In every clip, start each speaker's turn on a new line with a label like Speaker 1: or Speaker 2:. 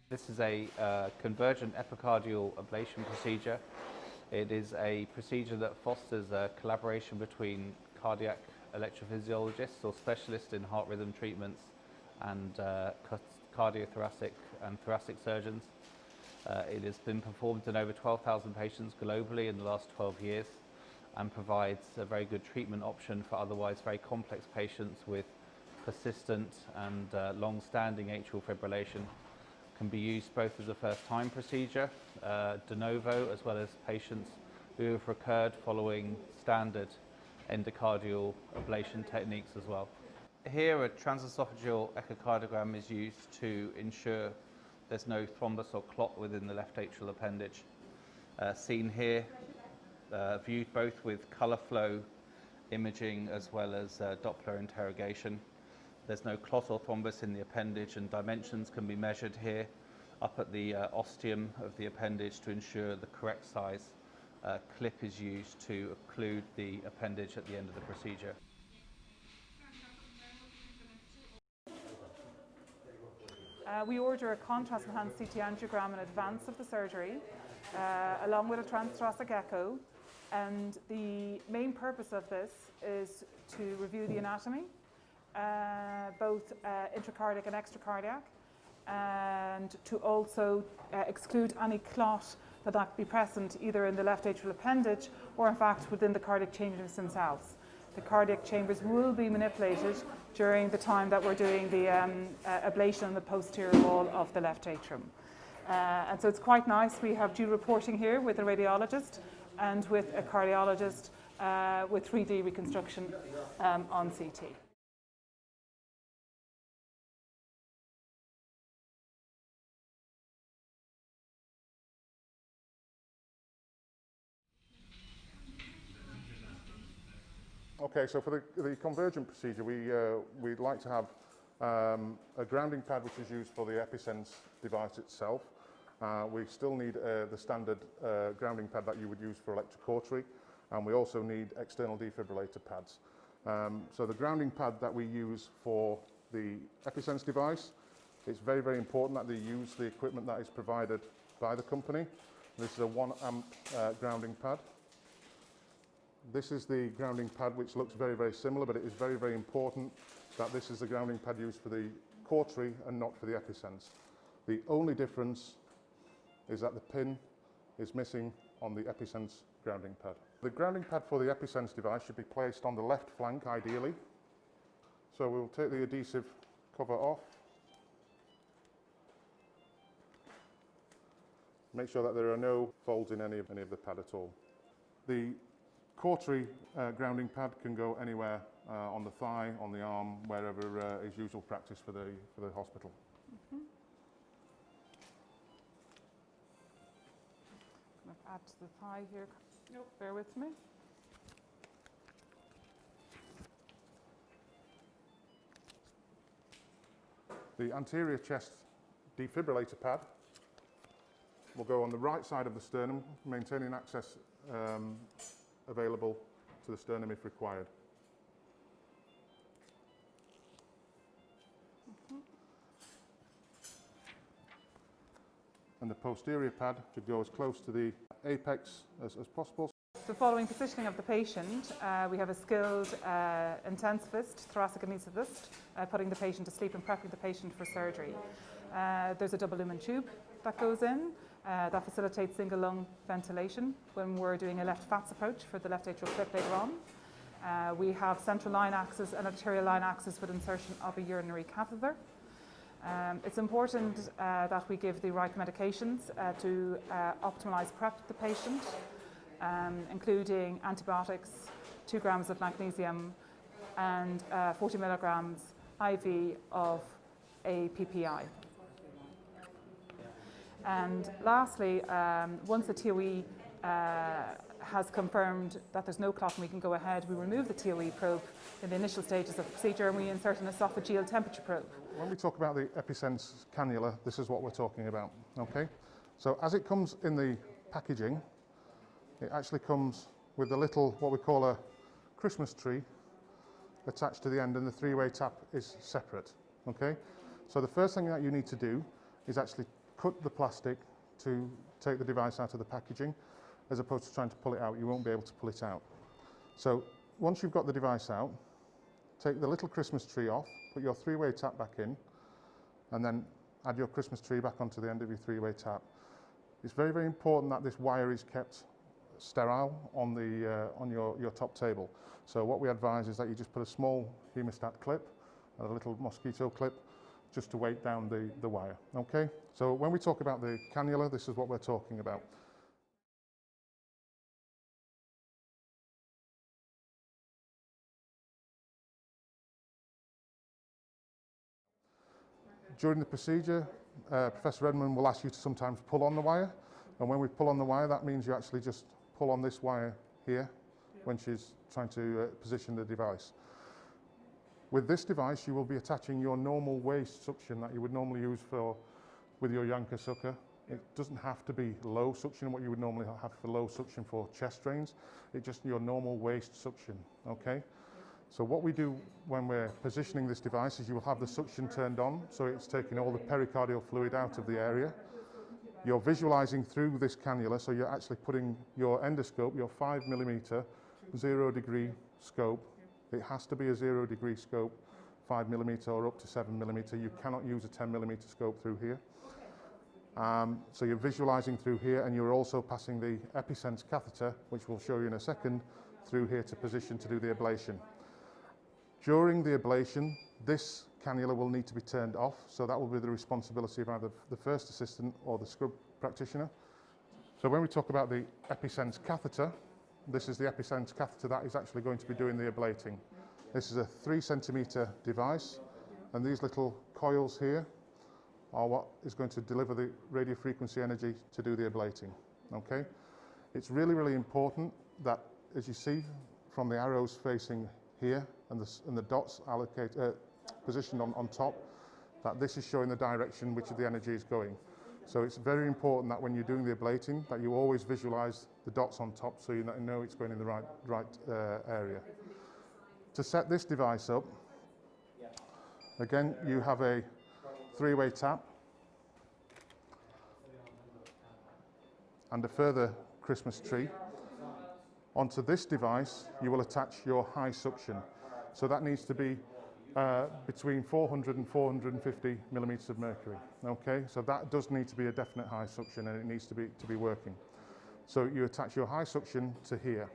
Speaker 1: This is a convergent epicardial ablation procedure. It is a procedure that fosters a collaboration between cardiac electrophysiologists or specialists in heart rhythm treatments and cardiothoracic and thoracic surgeons. It has been performed in over 12,000 patients globally in the last 12 years and provides a very good treatment option for otherwise very complex patients with persistent and long-standing atrial fibrillation. Can be used both as a first-time procedure, de novo, as well as patients who have recurred following standard endocardial ablation techniques as well. Here, a transesophageal echocardiogram is used to ensure there's no thrombus or clot within the left atrial appendage. Seen here, viewed both with colour flow imaging as well as Doppler interrogation. There's no clot or thrombus in the appendage, and dimensions can be measured here up at the ostium of the appendage to ensure the correct size clip is used to occlude the appendage at the end of the procedure.
Speaker 2: We order a contrast-enhanced CT angiogram in advance of the surgery, along with a transthoracic echo, and the main purpose of this is to review the anatomy, both intracardiac and extracardiac, and to also exclude any clot that might be present either in the left atrial appendage or in fact within the cardiac chambers themselves. The cardiac chambers will be manipulated during the time that we're doing the ablation on the posterior wall of the left atrium. And so it's quite nice. We have dual reporting here with a radiologist and with a cardiologist with 3D reconstruction on CT.
Speaker 3: Okay, so for the Convergent procedure, we'd like to have a grounding pad which is used for the episence device itself. We still need the standard grounding pad that you would use for electrocautery, and we also need external defibrillator pads. So the grounding pad that we use for the episence device, it's very, very important that they use the equipment that is provided by the company. This is a 1 amp grounding pad. This is the grounding pad, which looks very, very similar, but it is very, very important that this is the grounding pad used for the cautery and not for the episence. The only difference is that the pin is missing on the episence grounding pad. The grounding pad for the episence device should be placed on the left flank, ideally. So we'll take the adhesive cover off. Make sure that there are no folds in any of the pad at all. The cautery grounding pad can go anywhere on the thigh, on the arm, wherever is usual practice for the hospital.
Speaker 2: I'm going to add to the thigh here. Nope. Bear with me.
Speaker 3: The anterior chest defibrillator pad will go on the right side of the sternum, maintaining access available to the sternum if required. And the posterior pad should go as close to the apex as possible.
Speaker 2: So following positioning of the patient, we have a skilled intensivist, thoracic anaesthetist, putting the patient to sleep and prepping the patient for surgery. There's a double lumen tube that goes in. That facilitates single lung ventilation when we're doing a left FATS approach for the left atrial clip later on. We have central line access and arterial line access with insertion of a urinary catheter. It's important that we give the right medications to optimalize prep the patient, including antibiotics, 2 grams of magnesium, and 40 milligrams IV of a PPI. And lastly, once the TOE has confirmed that there's no clot and we can go ahead, we remove the TOE probe in the initial stages of the procedure and we insert an esophageal temperature probe.
Speaker 3: When we talk about the episense cannula, this is what we're talking about, okay? So as it comes in the packaging, it actually comes with a little, what we call a Christmas tree attached to the end, and the 3-way tap is separate, okay? So the first thing that you need to do is actually cut the plastic to take the device out of the packaging, as opposed to trying to pull it out. You won't be able to pull it out. So once you've got the device out, take the little Christmas tree off, put your three-way tap back in, and then add your Christmas tree back onto the end of your three-way tap. It's very, very important that this wire is kept sterile on your top table. So what we advise is that you just put a small hemostat clip and a little mosquito clip just to weight down the wire. Okay? So when we talk about the cannula, this is what we're talking about. During the procedure, Professor Edmund will ask you to sometimes pull on the wire, and when we pull on the wire, that means you actually just pull on this wire here when she's trying to position the device. With this device, you will be attaching your normal waist suction that you would normally use with your Yanker sucker. It doesn't have to be low suction, what you would normally have for low suction for chest drains. It's just your normal waist suction, okay? So what we do when we're positioning this device is you will have the suction turned on, so it's taking all the pericardial fluid out of the area. You're visualizing through this cannula, so you're actually putting your endoscope, your 5mm 0-degree scope. It has to be a 0-degree scope, 5mm or up to 7mm. You cannot use a 10mm scope through here. So you're visualizing through here, and you're also passing the episence catheter, which we'll show you in a second, through here to position to do the ablation. During the ablation, this cannula will need to be turned off, so that will be the responsibility of either the first assistant or the scrub practitioner. So when we talk about the episence catheter, this is the episence catheter that is actually going to be doing the ablating. This is a 3-centimeter device, and these little coils here are what is going to deliver the radiofrequency energy to do the ablating. Okay? It's really, really important that, as you see from the arrows facing here and the dots positioned on top, that this is showing the direction which the energy is going. So it's very important that when you're doing the ablating, that you always visualize the dots on top so you know it's going in the right area. To set this device up, again, you have a three-way tap and a further Christmas tree. Onto this device, you will attach your high suction. So that needs to be between 400 and 450 millimeters of mercury. Okay, so that does need to be a definite high suction, and it needs to be working. So you attach your high suction to here.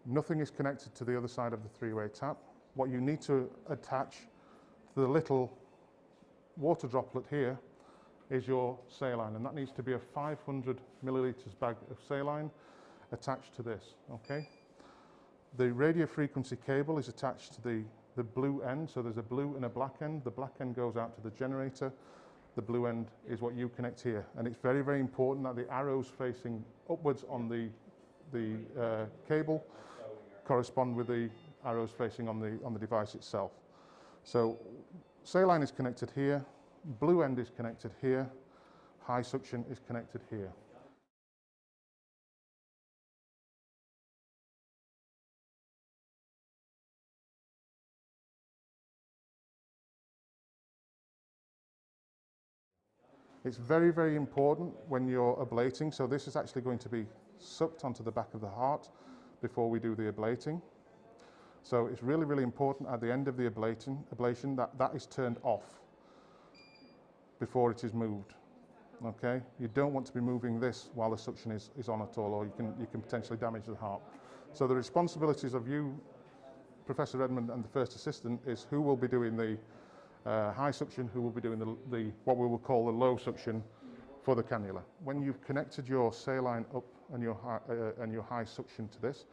Speaker 3: Nothing is connected to the other side of the three-way tap. What you need to attach to the little water droplet here is your saline, and that needs to be a 500 milliliters bag of saline attached to this. Okay. The radio frequency cable is attached to the blue end, so there's a blue and a black end. The black end goes out to the generator. The blue end is what you connect here, and it's very, very important that the arrows facing upwards on the cable correspond with the arrows facing on the device itself. So saline is connected here, blue end is connected here, high suction is connected here. It's very, very important when you're ablating. So this is actually going to be sucked onto the back of the heart before we do the ablating. So it's really, really important at the end of the ablation that is turned off before it is moved. Okay? You don't want to be moving this while the suction is on at all, or you can potentially damage the heart. So the responsibilities of you, Professor Edmund, and the first assistant is who will be doing the high suction, who will be doing the what we will call the low suction for the cannula. When you've connected your saline up and your high suction to this,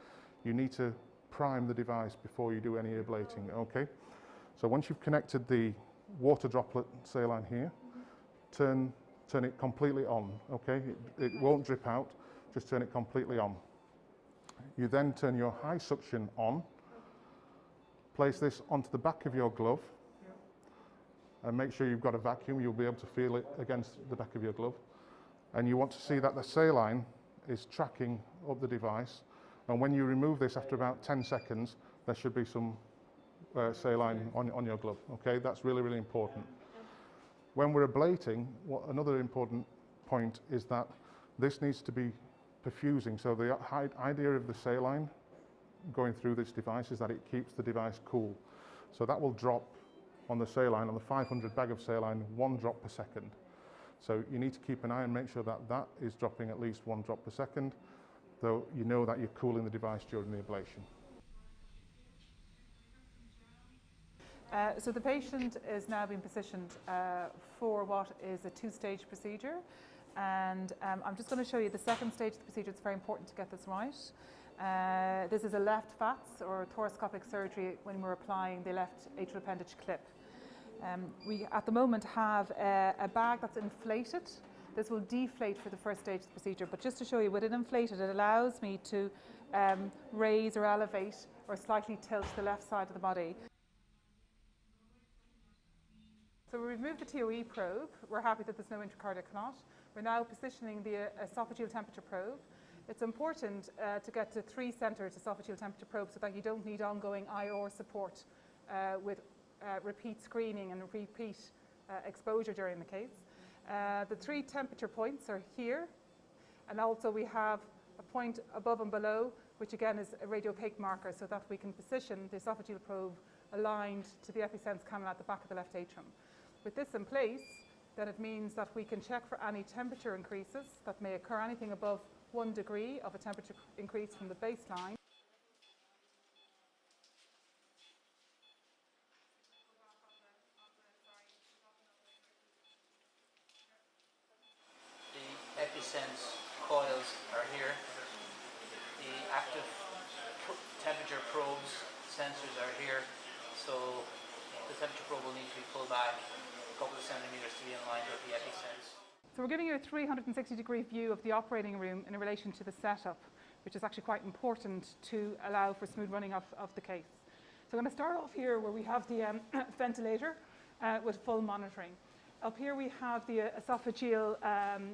Speaker 3: you need to prime the device before you do any ablating. Okay, so once you've connected the water droplet saline here, turn it completely on. Okay, it won't drip out. Just turn it completely on. You then turn your high suction on. Place this onto the back of your glove. And make sure you've got a vacuum. You'll be able to feel it against the back of your glove. And you want to see that the saline is tracking up the device. And when you remove this after about 10 seconds, there should be some saline on your glove. Okay, that's really, really important. When we're ablating, another important point is that this needs to be perfusing. So the idea of the saline going through this device is that it keeps the device cool. So that will drop on the saline, on the 500 bag of saline, 1 drop per second. So you need to keep an eye and make sure that that is dropping at least 1 drop per second, though you know that you're cooling the device during the ablation.
Speaker 2: So the patient is now being positioned for what is a 2-stage procedure, and I'm just going to show you the second stage of the procedure. It's very important to get this right. This is a left FATS or thoracoscopic surgery when we're applying the left atrial appendage clip. We at the moment have a bag that's inflated. This will deflate for the first stage of the procedure, but just to show you, with it inflated, it allows me to raise or elevate or slightly tilt the left side of the body. So we removed the TOE probe. We're happy that there's no intracardiac clot. We're now positioning the esophageal temperature probe. It's important to get to 3-center esophageal temperature probe so that you don't need ongoing IR support with repeat screening and repeat exposure during the case. The 3 temperature points are here, and also we have a point above and below, which again is a radiopaque marker so that we can position the esophageal probe aligned to the episence cannula at the back of the left atrium. With this in place, then it means that we can check for any temperature increases that may occur, anything above 1 degree of a temperature increase from the baseline.
Speaker 4: The episence coils are here. The active temperature probes, sensors are here. So the temperature probe will need to be pulled back a couple of centimeters to be in line with the episence.
Speaker 2: So we're giving you a 360-degree view of the operating room in relation to the setup, which is actually quite important to allow for smooth running of the case. So I'm going to start off here where we have the ventilator with full monitoring. Up here we have the esophageal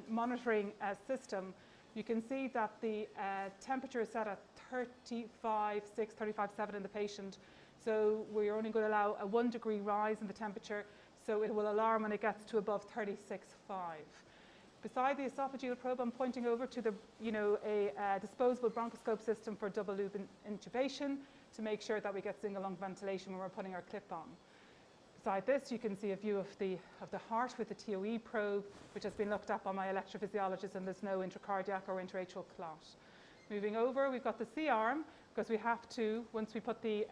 Speaker 2: monitoring system. You can see that the temperature is set at 35.6, 35.7 in the patient. So we're only going to allow a 1 degree rise in the temperature, so it will alarm when it gets to above 36.5. Beside the esophageal probe, I'm pointing over to the, a disposable bronchoscope system for double loop intubation to make sure that we get single lung ventilation when we're putting our clip on. Beside this, you can see a view of the heart with the TOE probe, which has been looked at by my electrophysiologist, and there's no intracardiac or intraatrial clot. Moving over, we've got the C-arm, because we have to, once we put the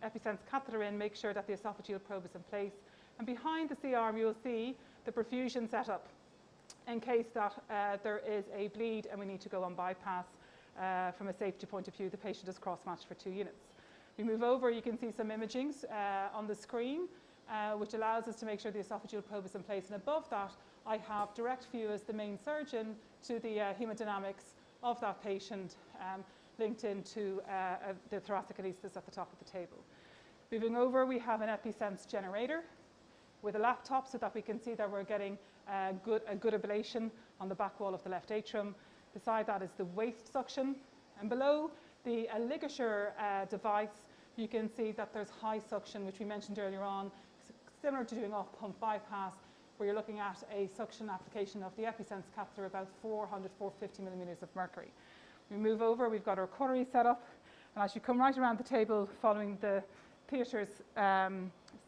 Speaker 2: episence catheter in, make sure that the esophageal probe is in place. And behind the C-arm, you'll see the perfusion setup in case that there is a bleed and we need to go on bypass. From a safety point of view, the patient is cross-matched for 2 units. We move over, you can see some imagings on the screen, which allows us to make sure the esophageal probe is in place. And above that, I have direct view as the main surgeon to the hemodynamics of that patient linked into the thoracic anaesthetist at the top of the table. Moving over, we have an episence generator with a laptop so that we can see that we're getting a good ablation on the back wall of the left atrium. Beside that is the waste suction. And below the ligature device, you can see that there's high suction, which we mentioned earlier on, similar to doing off-pump bypass, where you're looking at a suction application of the episence catheter about 400, 450 millimeters of mercury. We move over, we've got our corollary set up, and as you come right around the table following the theatre's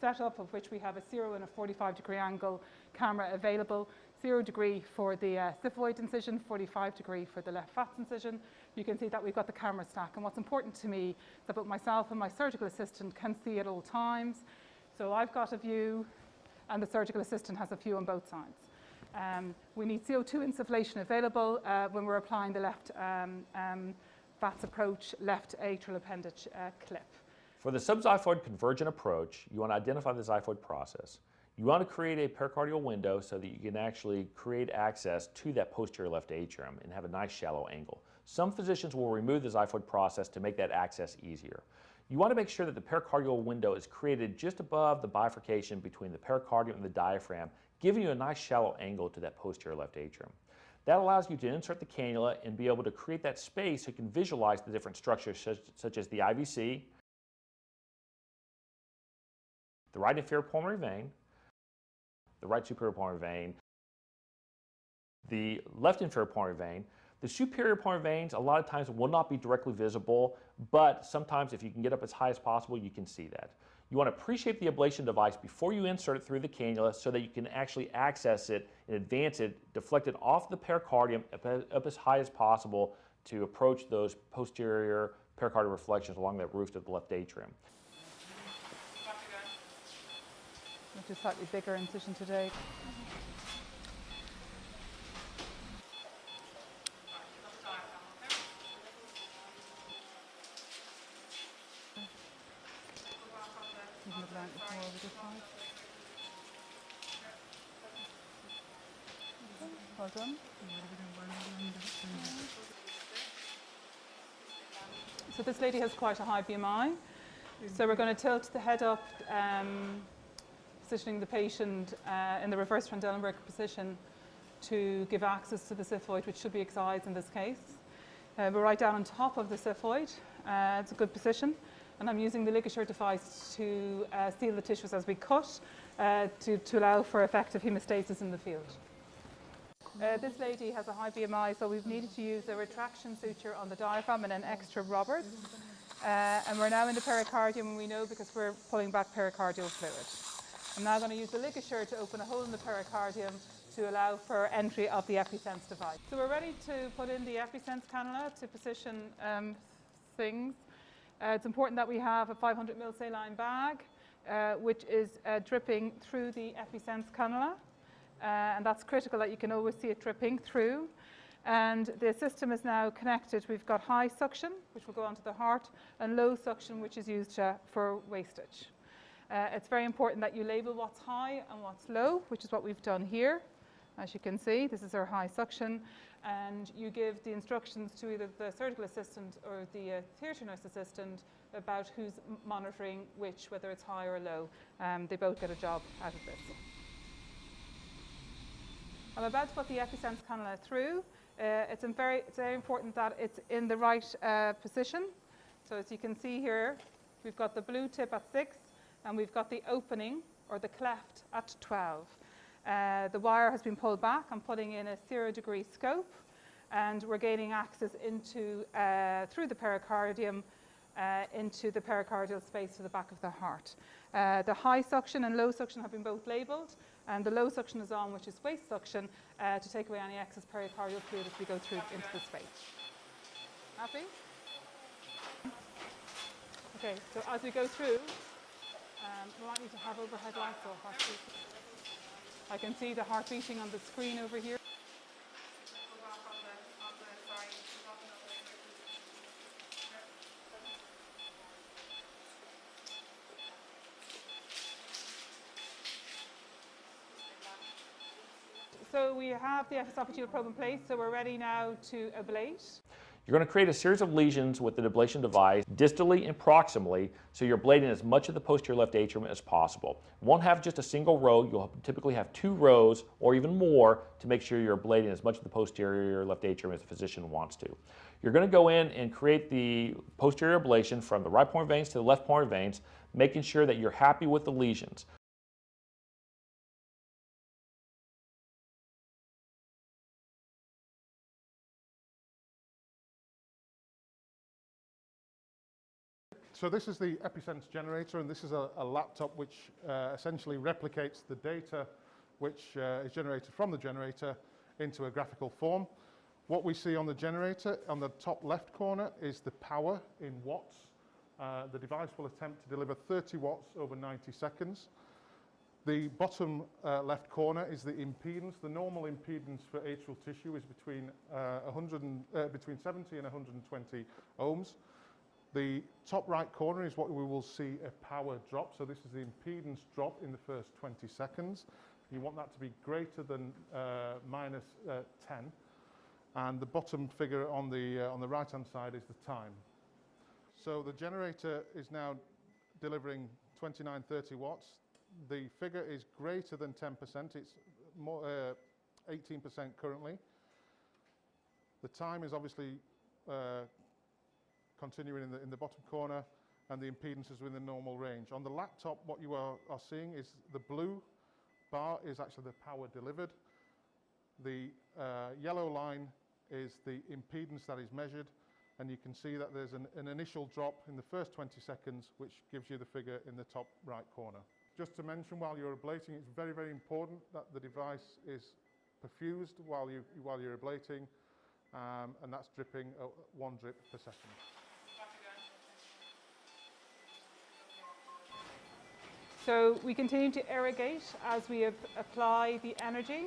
Speaker 2: setup, of which we have a 0 and a 45-degree angle camera available, 0 degree for the xiphoid incision, 45 degree for the left FATS incision. You can see that we've got the camera stack, and what's important to me is that both myself and my surgical assistant can see at all times. So I've got a view, and the surgical assistant has a view on both sides. We need CO2 insufflation available when we're applying the left FATS approach, left atrial appendage clip.
Speaker 5: For the subxiphoid convergent approach, you want to identify the xiphoid process. You want to create a pericardial window so that you can actually create access to that posterior left atrium and have a nice shallow angle. Some physicians will remove the xiphoid process to make that access easier. You want to make sure that the pericardial window is created just above the bifurcation between the pericardium and the diaphragm, giving you a nice shallow angle to that posterior left atrium. That allows you to insert the cannula and be able to create that space so you can visualize the different structures such as the IVC, the right inferior pulmonary vein, the right superior pulmonary vein, the left inferior pulmonary vein. The superior pulmonary veins a lot of times will not be directly visible, but sometimes if you can get up as high as possible, you can see that. You want to pre-shape the ablation device before you insert it through the cannula so that you can actually access it and advance it, deflect it off the pericardium up as high as possible to approach those posterior pericardial reflections along that roof of the left atrium.
Speaker 2: Which is slightly bigger incision today. Well done. So this lady has quite a high BMI. So we're going to tilt the head up, positioning the patient in the reverse Trendelenburg position to give access to the xiphoid, which should be excised in this case. We're right down on top of the xiphoid. It's a good position. And I'm using the ligature device to seal the tissues as we cut to allow for effective hemostasis in the field. This lady has a high BMI, so we've needed to use a retraction suture on the diaphragm and an extra Roberts. And we're now in the pericardium, and we know because we're pulling back pericardial fluid. I'm now going to use the ligature to open a hole in the pericardium to allow for entry of the episence device. So we're ready to put in the episence cannula to position things. It's important that we have a 500 ml saline bag, which is dripping through the episence cannula. And that's critical that you can always see it dripping through. And the system is now connected. We've got high suction, which will go onto the heart, and low suction, which is used for wastage. It's very important that you label what's high and what's low, which is what we've done here. As you can see, this is our high suction. And you give the instructions to either the surgical assistant or the theatre nurse assistant about who's monitoring which, whether it's high or low. They both get a job out of this. I'm about to put the episence cannula through. It's very important that it's in the right position. So as you can see here, we've got the blue tip at 6, and we've got the opening, or the cleft, at 12. The wire has been pulled back. I'm putting in a 0-degree scope, and we're gaining access into, through the pericardium, into the pericardial space to the back of the heart. The high suction and low suction have been both labelled, and the low suction is on, which is waste suction, to take away any excess pericardial fluid as we go through into the space. Happy? Okay, so as we go through, we might need to have overhead lights off, actually. I can see the heart beating on the screen over here. So we have the esophageal probe in place, so we're ready now to ablate.
Speaker 5: You're going to create a series of lesions with the ablation device distally and proximally, so you're ablating as much of the posterior left atrium as possible. You won't have just a single row. You'll typically have 2 rows or even more to make sure you're ablating as much of the posterior left atrium as the physician wants to. You're going to go in and create the posterior ablation from the right pulmonary veins to the left pulmonary veins, making sure that you're happy with the lesions.
Speaker 3: So this is the episence generator, and this is a laptop which essentially replicates the data which is generated from the generator into a graphical form. What we see on the generator, on the top left corner, is the power in watts. The device will attempt to deliver 30 watts over 90 seconds. The bottom left corner is the impedance. The normal impedance for atrial tissue is between 70 and 120 ohms. The top right corner is what we will see a power drop. So this is the impedance drop in the first 20 seconds. You want that to be greater than minus 10. And the bottom figure on the right-hand side is the time. So the generator is now delivering 2930 watts. The figure is greater than 10%. It's more 18% currently. The time is obviously continuing in the bottom corner, and the impedance is within the normal range. On the laptop, what you are seeing is the blue bar is actually the power delivered. The yellow line is the impedance that is measured, and you can see that there's an initial drop in the first 20 seconds, which gives you the figure in the top right corner. Just to mention, while you're ablating, it's very, very important that the device is perfused while you're ablating, and that's dripping at 1 drip per second.
Speaker 2: So we continue to irrigate as we apply the energy,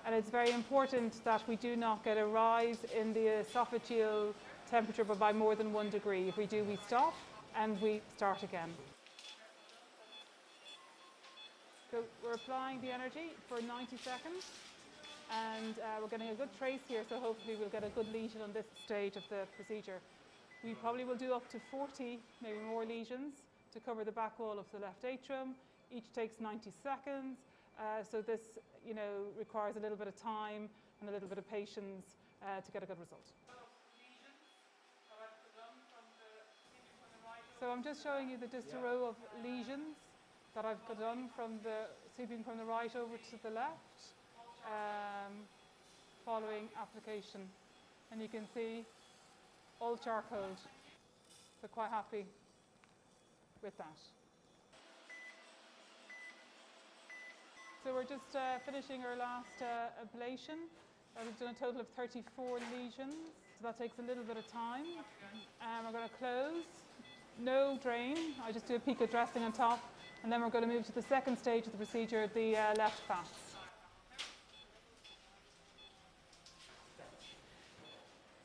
Speaker 2: and it's very important that we do not get a rise in the esophageal temperature by more than 1 degree. If we do, we stop and we start again. So we're applying the energy for 90 seconds, and we're getting a good trace here, so hopefully we'll get a good lesion on this stage of the procedure. We probably will do up to 40, maybe more lesions to cover the back wall of the left atrium. Each takes 90 seconds, so this requires a little bit of time and a little bit of patience to get a good result. So I'm just showing you just a row of lesions that I've done sweeping from the right over to the left, following application. And you can see all charcoal, so quite happy with that. So we're just finishing our last ablation. We've done a total of 34 lesions, so that takes a little bit of time. We're going to close, no drain, I just do a pico dressing on top, and then we're going to move to the second stage of the procedure, the left fats.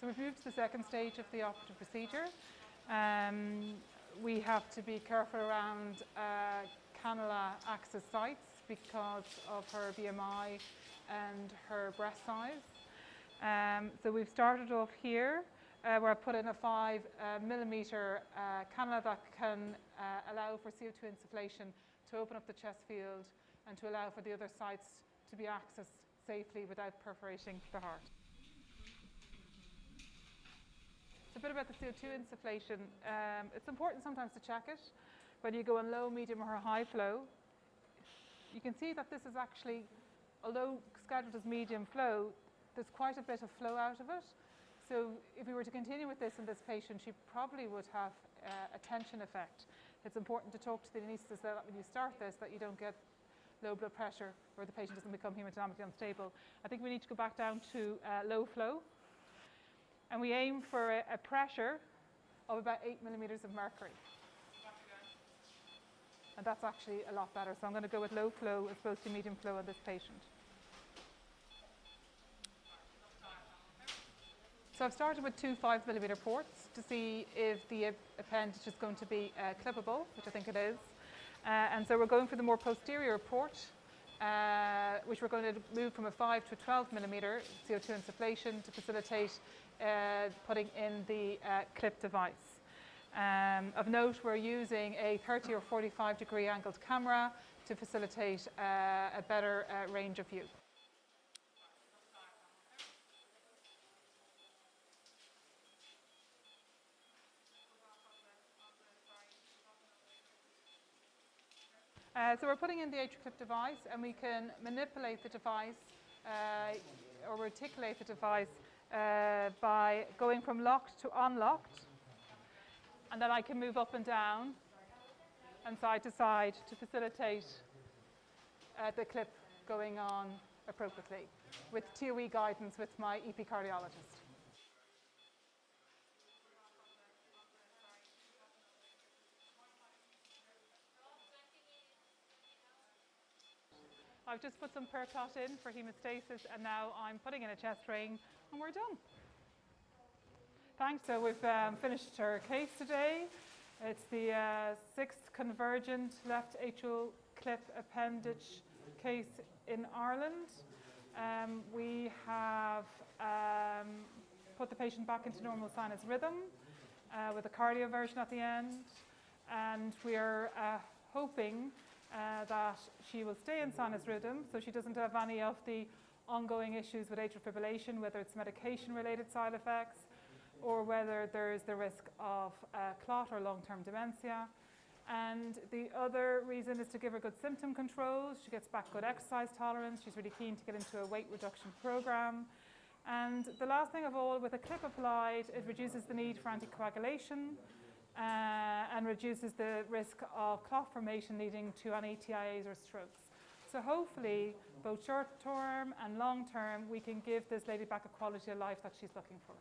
Speaker 2: So we've moved to the second stage of the operative procedure. We have to be careful around cannula access sites because of her BMI and her breast size. So we've started off here where I put in a 5 millimeter cannula that can allow for CO2 insufflation to open up the chest field and to allow for the other sites to be accessed safely without perforating the heart. It's a bit about the CO2 insufflation. It's important sometimes to check it, whether you go in low, medium or high flow. You can see that this is actually, although scheduled as medium flow, there's quite a bit of flow out of it. So if we were to continue with this in this patient, she probably would have a tension effect. It's important to talk to the anaesthetist that when you start this, that you don't get low blood pressure or the patient doesn't become hemodynamically unstable. I think we need to go back down to low flow. And we aim for a pressure of about 8 millimeters of mercury. And that's actually a lot better. So I'm going to go with low flow as opposed to medium flow on this patient. So I've started with 2 5 millimeter ports to see if the appendage is going to be clippable, which I think it is. And so we're going for the more posterior port, which we're going to move from a 5 to a 12 millimeter CO2 insufflation to facilitate putting in the clip device. Of note, we're using a 30 or 45 degree angled camera to facilitate a better range of view. So we're putting in the AtriClip device, and we can manipulate the device or reticulate the device by going from locked to unlocked, and then I can move up and down and side to side to facilitate the clip going on appropriately with TOE guidance with my EP cardiologist. I've just put some perclot in for hemostasis, and now I'm putting in a chest drain, and we're done. Thanks. So we've finished our case today. It's the 6th Convergent left atrial clip appendage case in Ireland. We have put the patient back into normal sinus rhythm with a cardioversion at the end, and we are hoping that she will stay in sinus rhythm so she doesn't have any of the ongoing issues with atrial fibrillation, whether it's medication-related side effects or whether there's the risk of clot or long-term dementia. And the other reason is to give her good symptom control. She gets back good exercise tolerance. She's really keen to get into a weight reduction program. And the last thing of all, with a clip applied, it reduces the need for anticoagulation and reduces the risk of clot formation leading to any TIAs or strokes. So hopefully, both short term and long term, we can give this lady back a quality of life that she's looking for.